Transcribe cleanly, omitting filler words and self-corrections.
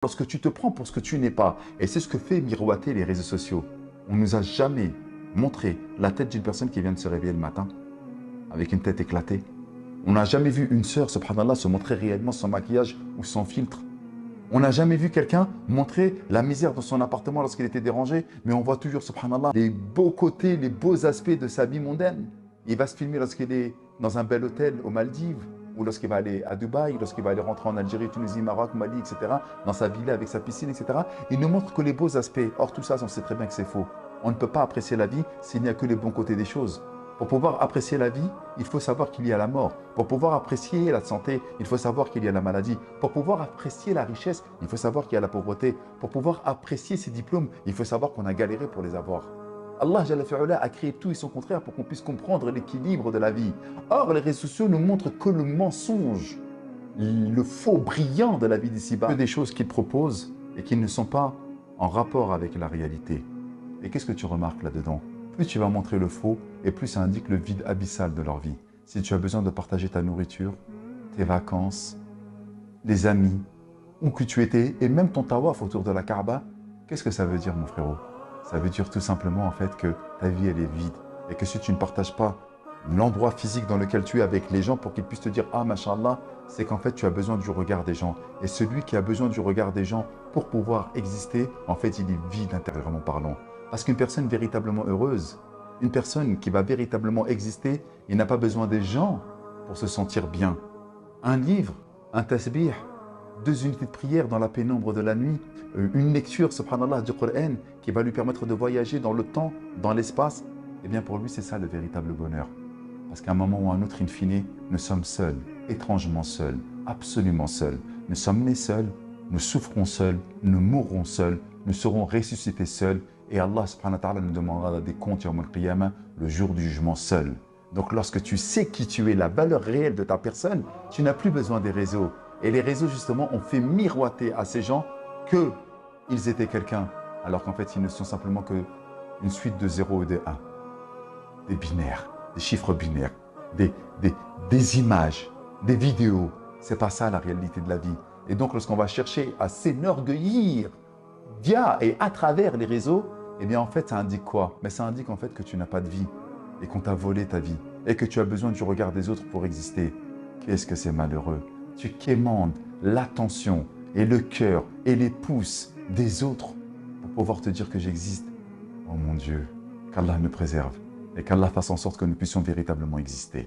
Lorsque tu te prends pour ce que tu n'es pas, et c'est ce que fait miroiter les réseaux sociaux. On ne nous a jamais montré la tête d'une personne qui vient de se réveiller le matin, avec une tête éclatée. On n'a jamais vu une sœur, subhanallah, se montrer réellement sans maquillage ou sans filtre. On n'a jamais vu quelqu'un montrer la misère dans son appartement lorsqu'il était dérangé, mais on voit toujours, subhanallah, les beaux côtés, les beaux aspects de sa vie mondaine. Il va se filmer lorsqu'il est dans un bel hôtel aux Maldives, ou lorsqu'il va aller à Dubaï, lorsqu'il va aller rentrer en Algérie, Tunisie, Maroc, Mali, etc., dans sa villa avec sa piscine, etc. Il ne montre que les beaux aspects. Or, tout ça, on sait très bien que c'est faux. On ne peut pas apprécier la vie s'il n'y a que les bons côtés des choses. Pour pouvoir apprécier la vie, il faut savoir qu'il y a la mort. Pour pouvoir apprécier la santé, il faut savoir qu'il y a la maladie. Pour pouvoir apprécier la richesse, il faut savoir qu'il y a la pauvreté. Pour pouvoir apprécier ses diplômes, il faut savoir qu'on a galéré pour les avoir. Allah Jalla fi'ala a créé tout et son contraire pour qu'on puisse comprendre l'équilibre de la vie. Or, les réseaux sociaux nous montrent que le mensonge, le faux brillant de la vie d'ici-bas, que des choses qu'ils proposent et qui ne sont pas en rapport avec la réalité. Et qu'est-ce que tu remarques là-dedans? Plus tu vas montrer le faux, et plus ça indique le vide abyssal de leur vie. Si tu as besoin de partager ta nourriture, tes vacances, les amis, où que tu étais, et même ton tawaf autour de la Kaaba, qu'est-ce que ça veut dire, mon frérot? Ça veut dire tout simplement en fait que ta vie elle est vide, et que si tu ne partages pas l'endroit physique dans lequel tu es avec les gens pour qu'ils puissent te dire « Ah, mashallah », c'est qu'en fait tu as besoin du regard des gens. Et celui qui a besoin du regard des gens pour pouvoir exister, en fait il est vide intérieurement parlant. Parce qu'une personne véritablement heureuse, une personne qui va véritablement exister, il n'a pas besoin des gens pour se sentir bien. Un livre, un tasbih, 2 unités de prière dans la pénombre de la nuit, une lecture, subhanallah, du Coran qui va lui permettre de voyager dans le temps, dans l'espace, eh bien pour lui c'est ça le véritable bonheur. Parce qu'à un moment ou à un autre, in fine, nous sommes seuls, étrangement seuls, absolument seuls. Nous sommes nés seuls, nous souffrons seuls, nous mourrons seuls, nous serons ressuscités seuls. Et Allah subhanahu wa ta'ala nous demandera des comptes yawm al-qiyamah, le jour du jugement seul. Donc lorsque tu sais qui tu es, la valeur réelle de ta personne, tu n'as plus besoin des réseaux. Et les réseaux justement ont fait miroiter à ces gens qu'ils étaient quelqu'un, alors qu'en fait ils ne sont simplement qu'une suite de 0 et de 1. Des binaires, des chiffres binaires, des images, des vidéos. C'est pas ça la réalité de la vie. Et donc lorsqu'on va chercher à s'enorgueillir via et à travers les réseaux, eh bien en fait ça indique quoi? Mais ça indique en fait que tu n'as pas de vie et qu'on t'a volé ta vie et que tu as besoin du regard des autres pour exister. Qu'est-ce que c'est malheureux? Tu quémandes l'attention et le cœur et les pouces des autres pour pouvoir te dire que j'existe. Oh mon Dieu, qu'Allah nous préserve et qu'Allah fasse en sorte que nous puissions véritablement exister.